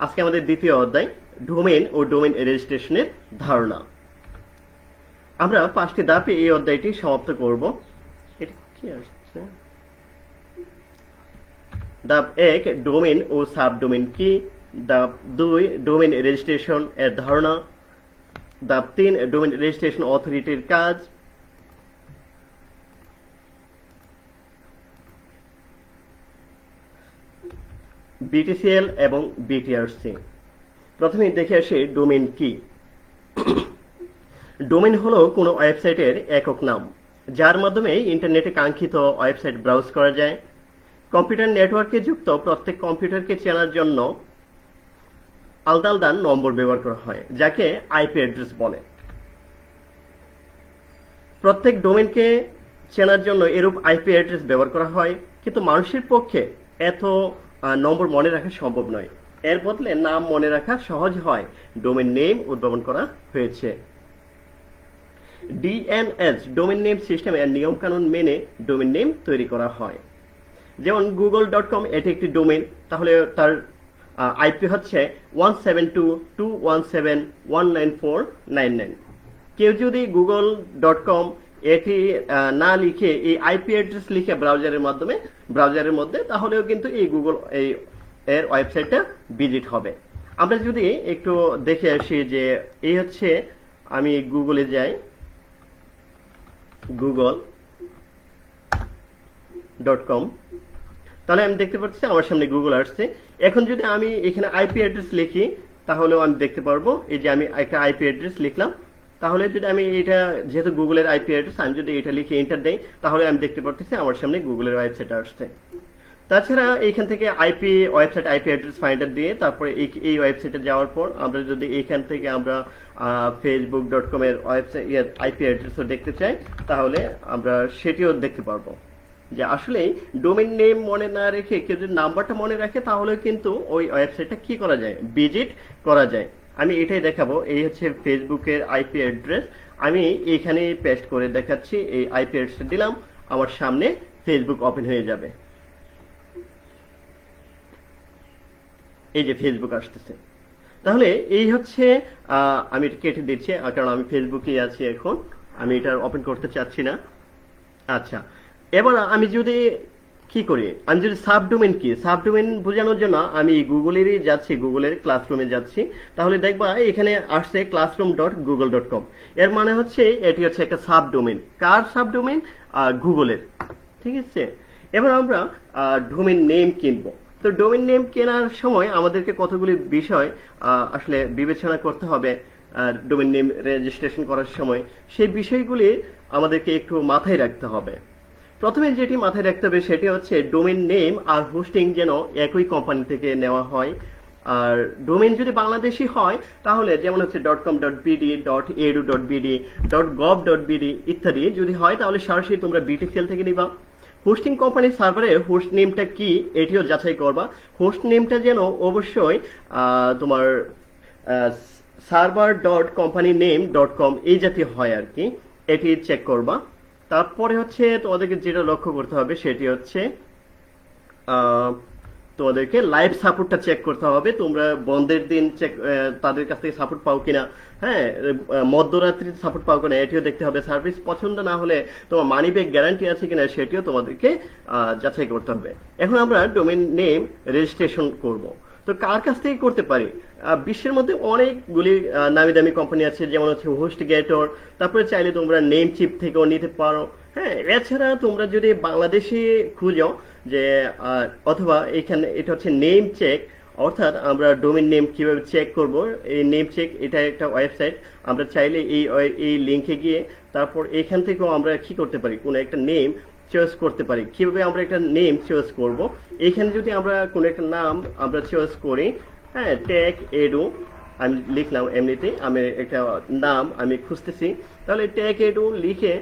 আজকে আমাদের দ্বিতীয় অধ্যায় ডোমেইন ও ডোমেইন রেজিস্ট্রেশনের ধারণা। আমরা 5টি ধাপে এই অধ্যায়টি সমাপ্ত করব। এটা কি আসছে? ধাপ 1 ডোমেইন ও সাবডোমেইন কি, ধাপ 2 ডোমেইন রেজিস্ট্রেশন এর ধারণা, ধাপ 3 ডোমেইন রেজিস্ট্রেশন অথরিটির কাজ, বিটিসিএল এবং বিটিআরসি। প্রথমে দেখে আসি ডোমেইন কি। ডোমেইন হলো কোনো ওয়েবসাইটের একক নাম, যার মাধ্যমে ইন্টারনেটে কাঙ্ক্ষিত ওয়েবসাইট ব্রাউজ করা যায়। কম্পিউটার নেটওয়ার্কে যুক্ত প্রত্যেক কম্পিউটারকে চেনার জন্য আলাদা আলাদা নম্বর ব্যবহার করা হয়, যাকে আইপি অ্যাড্রেস বলে। প্রত্যেক ডোমেইনকে চেনার জন্য এরূপ আইপি অ্যাড্রেস ব্যবহার করা হয়, কিন্তু মানুষের পক্ষে এত নম্বর মনে রাখা সম্ভব নয়। এর বদলে নাম মনে রাখা সহজ হয়, ডোমেইন নেম উদ্ভাবন করা হয়েছে। ডিএনএস ডোমেইন নেম সিস্টেমের নিয়মকানুন মেনে ডোমেইন নেম তৈরি করা হয়। যেমন google.com এটি একটি ডোমেইন, তাহলে তার আইপি হচ্ছে 172.117.194.99। কেউ যদি google.com এটি না লিখে এই আইপি অ্যাড্রেস লিখে ব্রাউজারের মধ্যে, তাহলেও কিন্তু এই গুগল এর ওয়েবসাইটটা ভিজিট হবে। আমরা যদি একটু দেখে আসি যে এই হচ্ছে, আমি গুগলে যাই, google.com, তাহলে আমি দেখতে পাচ্ছি আমার সামনে গুগল আসছে। এখন যদি আমি এখানে আইপি অ্যাড্রেস লিখি, তাহলেও আমি দেখতে পারবো। এই যে আমি একটা আইপি অ্যাড্রেস লিখলাম, তাহলে যদি আমি এটা, যেহেতু গুগলের আইপি অ্যাড্রেস, আমি যদি এটা লিখে এন্টার দেই, তাহলে আমি দেখতে পাচ্ছি আমার সামনে গুগলের ওয়েবসাইট আসছে। তাছাড়া এইখান থেকে ওয়েবসাইট আইপি অ্যাড্রেস ফাইন্ডার দিয়ে তারপরে এই ওয়েবসাইটে যাওয়ার পর আমরা যদি এইখান থেকে আমরা facebook.com এর ওয়েবসাইট আইপি অ্যাড্রেসও দেখতে চাই, তাহলে আমরা সেটিও দেখতে পারবো। যে আসলে ডোমেইন নেম মনে না রেখে কেউ যদি নাম্বারটা মনে রাখে, তাহলে কিন্তু ওই ওয়েবসাইটটা কি করা যায়, ভিজিট করা যায়। আমি এটাই দেখাবো। এই হচ্ছে ফেসবুকের আইপি অ্যাড্রেস, আমি এখানে পেস্ট করে দেখাচ্ছি। এই আইপি অ্যাড্রেসটা দিলাম, আমার সামনে ফেসবুক ওপেন হয়ে যাবে। এই যে ফেসবুক আসতেছে। তাহলে এই হচ্ছে, আমি এটা কেটে দিচ্ছি কারণ আমি ফেসবুকেই আছি এখন, আমি এটা ওপেন করতে চাচ্ছি না। আচ্ছা, এবার আমি যদি কি করি, আমি যদি সাবডোমেইন কি, সাবডোমেইন বোঝানোর জন্য আমি গুগলেরই যাচ্ছি, গুগলের ক্লাসরুমে যাচ্ছি। তাহলে দেখবা এখানে আসছে classroom.google.com। এর মানে হচ্ছে এটি হচ্ছে একটা সাবডোমেইন। কার সাবডোমেইন? গুগলের। ঠিক আছে, এবার আমরা ডোমেইন নেম কিনবো। তো ডোমেইন নেম কেনার সময় আমাদেরকে কতগুলি বিষয় আসলে বিবেচনা করতে হবে। ডোমেইন নেম রেজিস্ট্রেশন করার সময় সেই বিষয়গুলি আমাদেরকে একটু মাথায় রাখতে হবে। প্রথমে যেটি মাথায় রাখতে হবে সেটি হচ্ছে ডোমেইন নেম আর হোস্টিং যেন একই কোম্পানি থেকে নেওয়া হয়। আর ডোমেইন যদি বাংলাদেশি হয়, তাহলে যেমন হচ্ছে .com.bd, .edu.bd, .gov.bd ইত্যাদি যদি হয়, তাহলে সরাসরি তোমরা বিটিসিএল থেকে নিবা। হোস্টিং কোম্পানির সার্ভারে হোস্ট নেমটা কি এটিও যাচাই করবা। হোস্ট নেমটা যেন অবশ্যই তোমার server.companyname.com এই জাতীয় হয় আর কি, এটি চেক করবা। তারপরে হচ্ছে তোমাদেরকে যেটা লক্ষ্য করতে হবে সেটি হচ্ছে তোমাদেরকে লাইভ সাপোর্টটা চেক করতে হবে। তোমরা বন্ধের দিন তাদের কাছ থেকে সাপোর্ট পাও কিনা, হ্যাঁ, মধ্যরাত্রির সাপোর্ট পাও কিনা এটিও দেখতে হবে। সার্ভিস পছন্দ না হলে তোমার মানি ব্যাক গ্যারান্টি আছে কিনা সেটিও তোমাদেরকে যাচাই করতে হবে। এখন আমরা ডোমেইন নেম রেজিস্ট্রেশন করব। তো কার কাছ থেকে করতে পারি? বিশ্বের মধ্যে অনেকগুলি নামি দামি কোম্পানি আছে, যেমন হচ্ছে হোস্টগেটর, তারপরে চাইলে তোমরা নেমচিপ থেকেও নিতে পারো। হ্যাঁ, এছাড়া তোমরা যদি বাংলাদেশে খুঁজো যে অথবা এখানে এটা হচ্ছে নেম চেক, অর্থাৎ আমরা ডোমেইন নেম কিভাবে চেক করব, এই নেম চেক এটা একটা ওয়েবসাইট। আমরা চাইলে এই লিংকে গিয়ে তারপর এখান থেকেও আমরা কি করতে পারি, কোনো একটা নেম চয়েস করতে পারি। কিভাবে আমরা একটা নেম চয়েস করব, এখানে যদি আমরা কোনো একটা নাম আমরা চয়েস করি, হ্যাঁ, টেক এডু আমি লিখলাম, এমনিতে আমি একটা নাম আমি খুঁজতেছি, তাহলে টেক এডু লিখে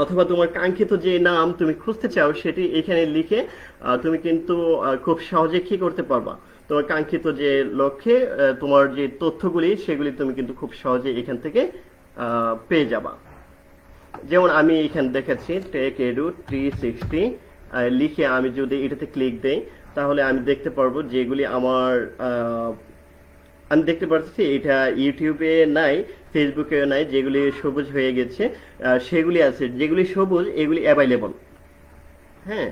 অথবা তোমার কাঙ্ক্ষিত যে নাম তুমি খুঁজতে চাও সেটি এখানে লিখে তুমি কিন্তু খুব সহজে কি করতে পারবা, তোমার কাঙ্ক্ষিত যে লক্ষ্যে তোমার যে তথ্যগুলি সেগুলি তুমি কিন্তু খুব সহজে এখান থেকে পেয়ে যাবা। যেমন আমি এখানে দেখাচ্ছি টেক এডু 360 লিখে আমি যদি এটাতে ক্লিক দেই, তাহলে আমি দেখতে পারবো যেগুলি আমার আহ, আমি দেখতে পাচ্ছি এটা ইউটিউবে নাই, ফেসবুকে নাই, যেগুলি সবুজ হয়ে গেছে সেগুলি আছে, যেগুলি সবুজ এগুলি অ্যাভেলেবল। হ্যাঁ,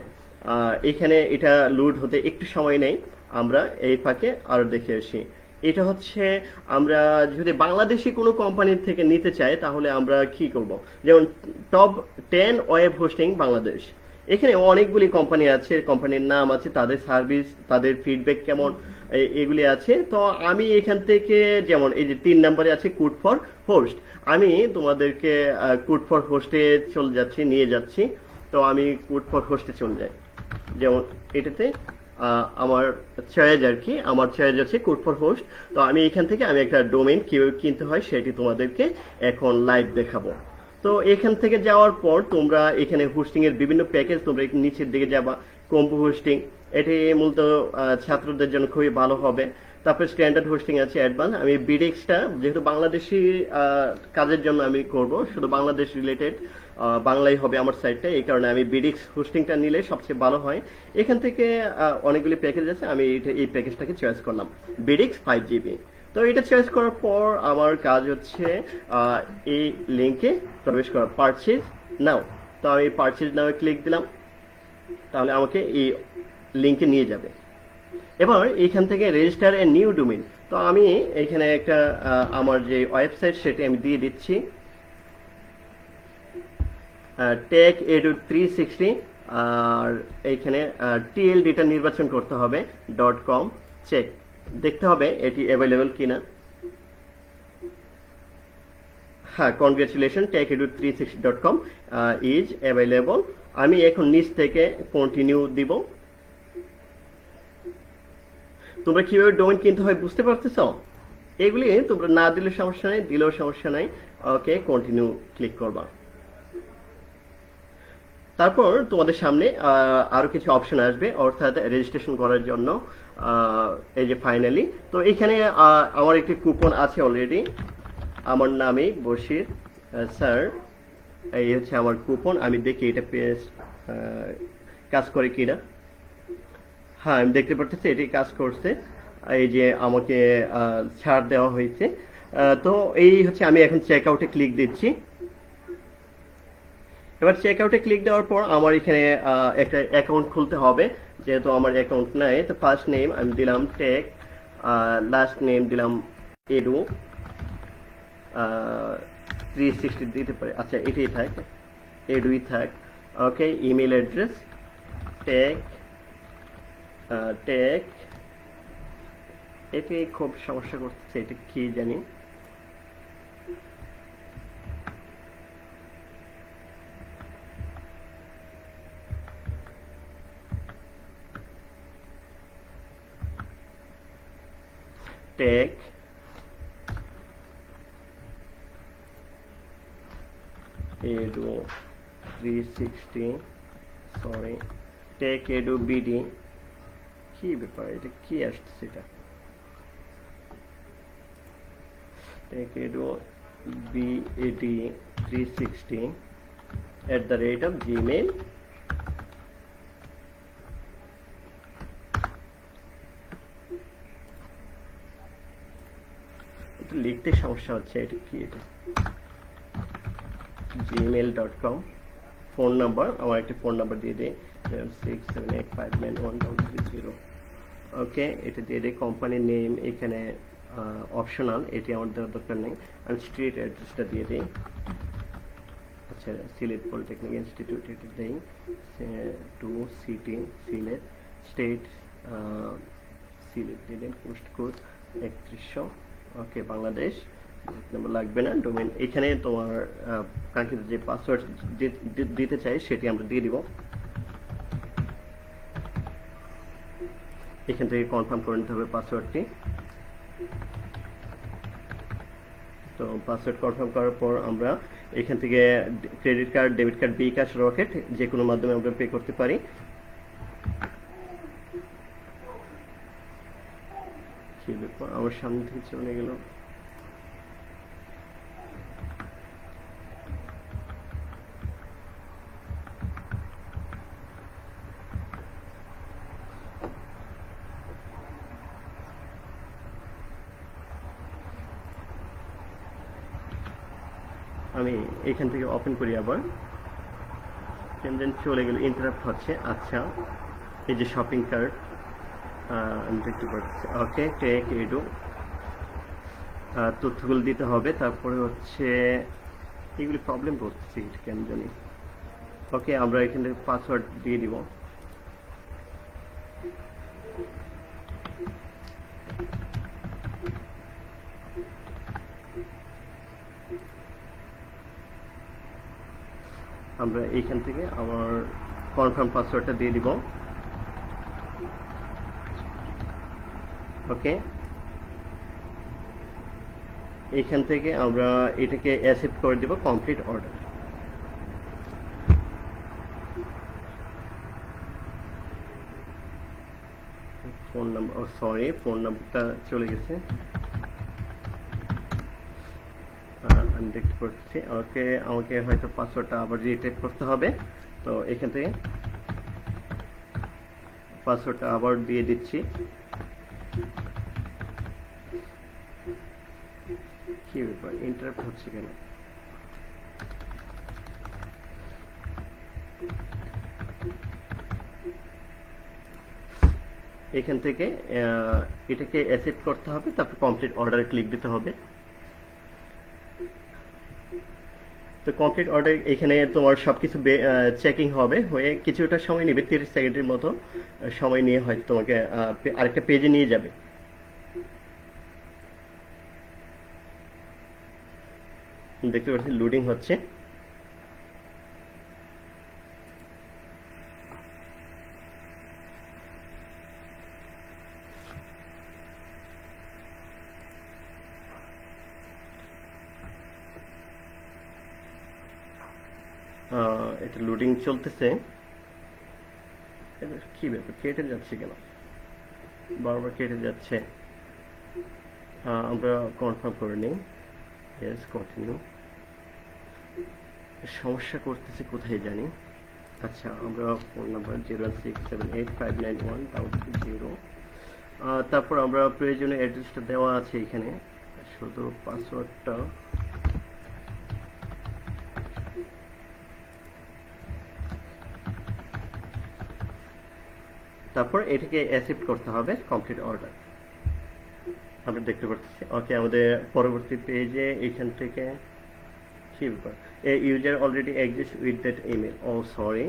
এখানে এটা লোড হতে একটু সময় নেই, আমরা এই ফাঁকে আরো দেখে আসি। এটা হচ্ছে আমরা যদি বাংলাদেশি কোনো কোম্পানির থেকে নিতে চাই তাহলে আমরা কি করব, যেমন টপ 10 ওয়েব হোস্টিং বাংলাদেশ। এখানে অনেকগুলি কোম্পানি আছে, কোম্পানির নাম আছে, তাদের সার্ভিস, তাদের ফিডব্যাক কেমন, এগুলি আছে। তো আমি এখান থেকে যেমন এই যে 3 নম্বরে আছে কুড ফর হোস্ট, আমি তোমাদেরকে কুড ফর হোস্টে চলে যাচ্ছি, নিয়ে যাচ্ছি। তো আমি কুড ফর হোস্টে চলে যাই, যেমন এটাতে আমার চয়েস আর কি, আমার চয়েস আছে কুড ফর হোস্ট। তো আমি এখান থেকে আমি একটা ডোমেইন কিভাবে কিনতে হয় সেটি তোমাদেরকে এখন লাইভ দেখাবো। তো এখান থেকে যাওয়ার পর তোমরা এখানে হোস্টিং এর বিভিন্ন প্যাকেজ, তোমরা একটু নিচের দিকে যাবা, কম্পো হোস্টিং, এটি মূলত ছাত্রদের জন্য খুবই ভালো হবে। তারপর স্ট্যান্ডার্ড হোস্টিং আছে, অ্যাডভান্স। আমি বিডিএক্সটা যেহেতু বাংলাদেশি কাজের জন্য আমি করব, শুধু বাংলাদেশ রিলেটেড, বাংলাই হবে আমার সাইটটা, এই কারণে আমি বিডিএক্স হোস্টিংটা নিলে সবচেয়ে ভালো হয়। এখান থেকে অনেকগুলি প্যাকেজ আছে, আমি এই প্যাকেজটাকে চয়েস করলাম, বিডিএক্স 5 GB। তো এটা চয়েস করার পর আমার কাজ হচ্ছে এই লিঙ্কে প্রবেশ করা, পারচেজ নাও। তো আমি পারচেজ নাও ক্লিক দিলাম, তাহলে আমাকে এই লিঙ্কে নিয়ে যাবে। এবার এখান থেকে রেজিস্টার এ নিউ ডোমেইন, তো আমি এখানে একটা আমার যে ওয়েবসাইট সেটি আমি দিয়ে দিচ্ছি, টেক এডু 360। আর এইখানে টিএলডিটা নির্বাচন করতে হবে, .com চেক দেখতে হবে এটি অ্যাভেলেবল কিনা। হ্যাঁ, কনগ্রেচুলেশন, techedu360.com ইজ অ্যাভেলেবল। আমি এখন নিচ থেকে কন্টিনিউ দিব। তোমরা কিভাবে ডোমেইন কিনতে হয় বুঝতে পারতেছো? এগুলি তোমরা না দিলে সমস্যা নাই, দিলেও সমস্যা নাই। ওকে, কন্টিনিউ ক্লিক করবা। তারপর তোমাদের সামনে আরো কিছু অপশন আসবে, অর্থাৎ রেজিস্ট্রেশন করার জন্য। এই যে ফাইনালি, তো এখানে আমার একটি কুপন আছে অলরেডি, আমার নামে বশির স্যার, এই হচ্ছে আমার কুপন। আমি দেখি এটা পেজ কাজ করে কিনা। হ্যাঁ, আমি দেখতে পাচ্ছি এটি কাজ করছে, এই যে আমাকে ছাড় দেওয়া হয়েছে। তো এই হচ্ছে, আমি এখন চেক আউটে ক্লিক দিচ্ছি। এবার চেক আউটে ক্লিক দেওয়ার পর আমার এখানে একটা অ্যাকাউন্ট খুলতে হবে, যেহেতু আমার অ্যাকাউন্ট নাই। তো ফার্স্ট নেম আমি দিলাম টেক, লাস্ট নেম দিলাম এডু 360 দিতে পারে, আচ্ছা এটাই থাক, এডুই থাক। Okay, email address tech tech, এটি খুব সমস্যা করতেছে, এটা কি জানি। Tech edu 360, sorry, tech edu BD, কি ব্যাপার, এটা কি আসছে, এটা টেক এডু বিএডি 360 @gmail। লিখতে সমস্যা হচ্ছে, এটা কি, এটা gmail.com। ফোন নাম্বার, আমার একটি ফোন নাম্বার দিয়ে দিই, 0678591030। ওকে, এটা দিয়ে দিই। কোম্পানির নেম এখানে অপশনাল, এটি আমার দেওয়ার দরকার নেই। আমি স্ট্রিট অ্যাড্রেসটা দিয়ে দিই, আচ্ছা সিলেট পলিটেকনিক ইনস্টিটিউট, এটা দিই 2 সিটি সিলেট, স্টেট সিলেট দিয়ে দিন, পোস্ট কোড 3100। ওকে, বাংলাদেশ নাম্বার লাগবে না। ডোমেইন এখানে তোমার কাঙ্ক্ষিত যে পাসওয়ার্ড দিতে চাই সেটি আমরা দিয়ে দিব। এখান থেকে কনফার্ম করে নিতে হবে পাসওয়ার্ডটি। তো পাসওয়ার্ড কনফার্ম করার পর আমরা এখান থেকে ক্রেডিট কার্ড, ডেবিট কার্ড, বিকাশ, রকেট যে কোনো মাধ্যমে আমরা পে করতে পারি। কি ব্যাপার, আমার সামনে থেকে চলে গেল। আমি এখান থেকে ওপেন করি আবার, দেন চলে গেল, ইন্টারাপ্ট হচ্ছে। আচ্ছা, এই যে শপিং কার্ট আমি দেখতে পাচ্ছি। ওকে, টেক এডু তথ্যগুলো দিতে হবে। তারপরে হচ্ছে এগুলি প্রবলেম করতেছি কেন জানি। ওকে, আমরা এখানে পাসওয়ার্ড দিয়ে দিব। আমরা এইখান থেকে আমার কনফার্ম পাসওয়ার্ডটা দিয়ে দিব। ওকে, এইখান থেকে আমরা এটাকে অ্যাকসেপ্ট করে দিব complete order. Phone number, sorry phone নাম্বারটা চলে গেছে, আমি দেখতে পাচ্ছি। ওকে, আমাকে হয়তো পাসওয়ার্ডটা আবার রিটাইপ করতে হবে। তো এখান থেকে পাসওয়ার্ডটা আবার দিয়ে দিচ্ছি। কি ব্যাপার, ইন্টারাপ্ট হচ্ছে কেন? এখান থেকে এটাকে অ্যাকসেপ্ট করতে হবে, তারপর কমপ্লিট অর্ডারে ক্লিক দিতে হবে। তো কমপ্লিট অর্ডার এখানে তোমার সবকিছু চেকিং হবে, হয়ে কিছুটা সময় নেবে, 30 সেকেন্ডের মতো সময় নিয়ে হয়তো তোমাকে আরেকটা পেজে নিয়ে যাবে। দেখতে পাচ্ছি লোডিং হচ্ছে। এটা লোডিং চলতেছে। কি ব্যাপার, কেটে যাচ্ছে কেন, বারবার কেটে যাচ্ছে। আমরা কনফার্ম করে নিই। Yes, continue. সমস্যা করতেছে কোথায় জানি। আচ্ছা, আমরা ফোন নাম্বার 01678591000, তারপর আমরা প্রয়োজনীয় অ্যাড্রেসটা দেওয়া আছে এখানে, শুধু পাসওয়ার্ডটা তারপর এটাকে অ্যাকসেপ্ট করতে হবে কমপ্লিট অর্ডার। আমরা দেখতে পাচ্ছি। ওকে, আমাদের পরবর্তী পেজে এখান থেকে কি ব্যাপার, a user already exist with that email. Oh sorry,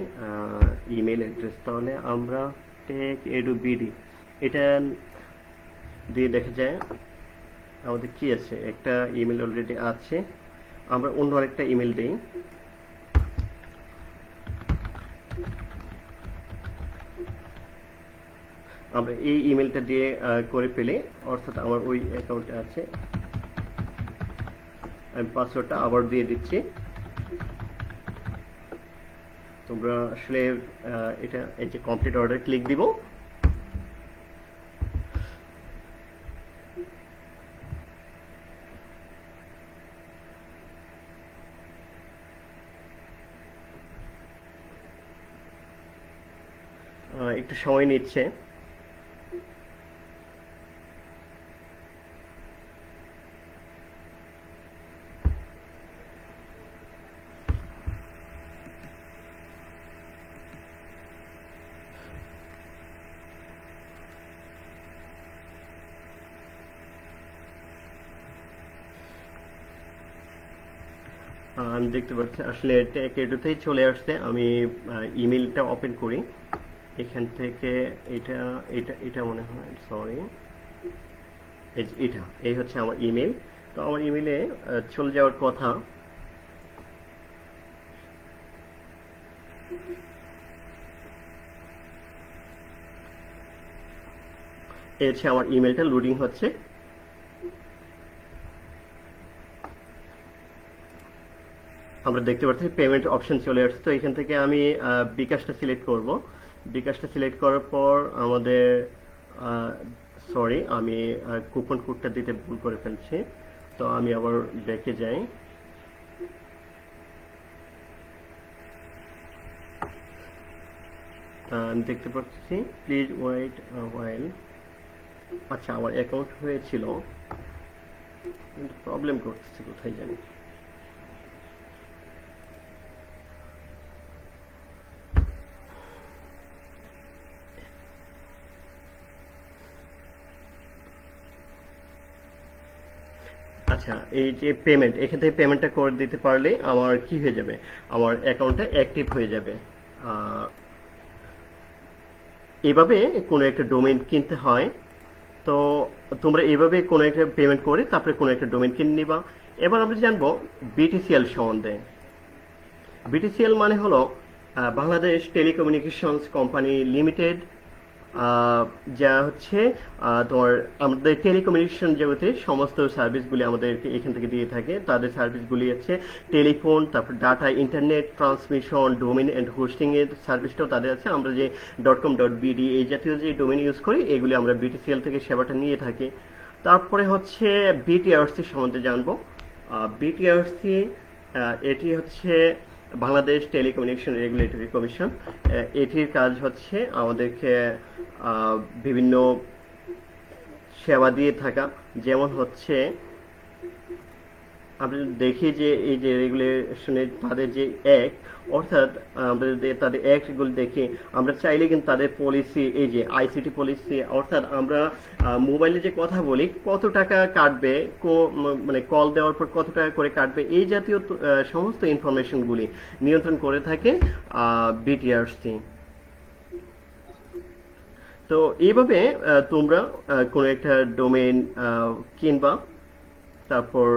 email address. তাহলে আমরা টেক এডু বিডি এটা দিয়ে দেখা যায় আমাদের কি আছে, একটা ইমেল অলরেডি আছে। আমরা অন্য আরেকটা ইমেল দিই। আমরা এই ইমেলটা দিয়ে করে ফেলি, অর্থাৎ আমার ওই অ্যাকাউন্টে আছে। আমি পাসওয়ার্ডটা আবার দিয়ে দিচ্ছি। তোমরা আসলে এটা এই যে কমপ্লিট অর্ডার ক্লিক দিব। একটু সময় নিচ্ছে। আমি দেখতে পাচ্ছি আসলে টেকেডুতেই চলে আসছে। আমি ইমেলটা ওপেন করি এখান থেকে। এটা এটা এটা মনে হয়, সরি, এটা এই হচ্ছে আমার ইমেল। তো আমার ইমেলে চলে যাওয়ার কথা। এই হচ্ছে আমার ইমেলটা, লোডিং হচ্ছে। আমরা দেখতে পাচ্ছি পেমেন্ট অপশন চলে আসছে। তো এখান থেকে আমি বিকাশটা সিলেক্ট করব। বিকাশটা সিলেক্ট করার পর আমাদের সরি, আমি কুপন কোডটা দিতে ভুল করে ফেলছি। তো আমি আবার ব্যাকে যাই। আমি দেখতে পাচ্ছি প্লিজ ওয়েট ওয়াইল। আচ্ছা, আমার অ্যাকাউন্ট হয়েছিল কিন্তু প্রবলেম করতেছে কোথায় জানি। আচ্ছা, এই যে পেমেন্ট, এখান থেকে পেমেন্টটা করে দিতে পারলে আমার কি হয়ে যাবে, আমার অ্যাকাউন্টটা অ্যাক্টিভ হয়ে যাবে। আহ, এভাবে কোনো একটা ডোমেইন কিনতে হয়। তো তোমরা এইভাবে কোনো একটা পেমেন্ট করে তারপরে কোনো একটা ডোমেইন কিনে নিবা। এবার আমরা জানবো বিটিসিএল সম্বন্ধে। বিটিসিএল মানে হলো বাংলাদেশ টেলিকমিউনিকেশনস কোম্পানি লিমিটেড, যা হচ্ছে তোমার আমাদের টেলিকমিউনিকেশন জগতে সমস্ত সার্ভিসগুলি আমাদেরকে এখান থেকে দিয়ে থাকে। তাদের সার্ভিসগুলি হচ্ছে টেলিফোন, তারপর data, internet transmission, domain and hosting এর সার্ভিসটাও তাদের আছে। আমরা যে .com.bd এই জাতীয় যে ডোমেইন ইউজ করি, এগুলি আমরা বিটিসিএল থেকে সেবাটা নিয়ে থাকি। তারপরে হচ্ছে বিটিআরসি সম্বন্ধে জানবো। বিটিআরসি এটি হচ্ছে বাংলাদেশ টেলিকমিউনিকেশন রেগুলেটরি কমিশন। এটির কাজ হচ্ছে আমাদেরকে আহ, বিভিন্ন সেবা দিয়ে থাকা। যেমন হচ্ছে আমরা যদি দেখি যে এই যে রেগুলেশনের তাদের যে অ্যাক্ট, অর্থাৎ আমরা যদি তাদের অ্যাক্টগুলো দেখি, আমরা চাইলে কিন্তু তাদের পলিসি, এই যে আইসিটি পলিসি, অর্থাৎ আমরা মোবাইলে যে কথা বলি কত টাকা কাটবে, মানে কল দেওয়ার পর কত টাকা করে কাটবে, এই জাতীয় সমস্ত ইনফরমেশনগুলি নিয়ন্ত্রণ করে থাকে বিটিআরসি। তো এইভাবে তোমরা কোনো একটা ডোমেইন কিনবা, তারপর